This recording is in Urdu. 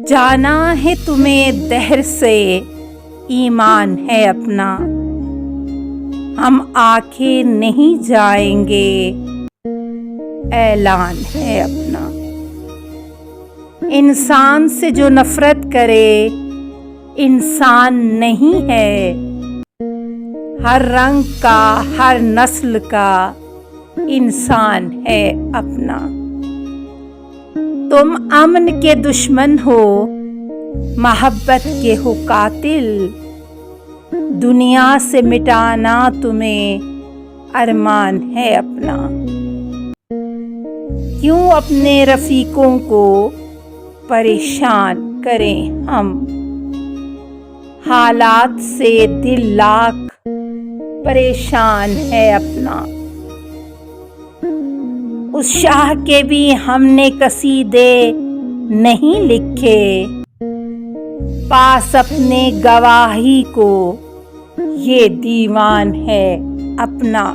جانا ہے تمہیں دہر سے ایمان ہے اپنا، ہم آنکھیں نہیں جائیں گے اعلان ہے اپنا۔ انسان سے جو نفرت کرے انسان نہیں ہے، ہر رنگ کا ہر نسل کا انسان ہے اپنا۔ تم امن کے دشمن ہو محبت کے ہو قاتل، دنیا سے مٹانا تمہیں ارمان ہے اپنا۔ کیوں اپنے رفیقوں کو پریشان کریں ہم، حالات سے دل لاکھ پریشان ہے اپنا۔ اس شاہ کے بھی ہم نے قصیدے نہیں لکھے، پاس اپنے گواہی کو یہ دیوان ہے اپنا۔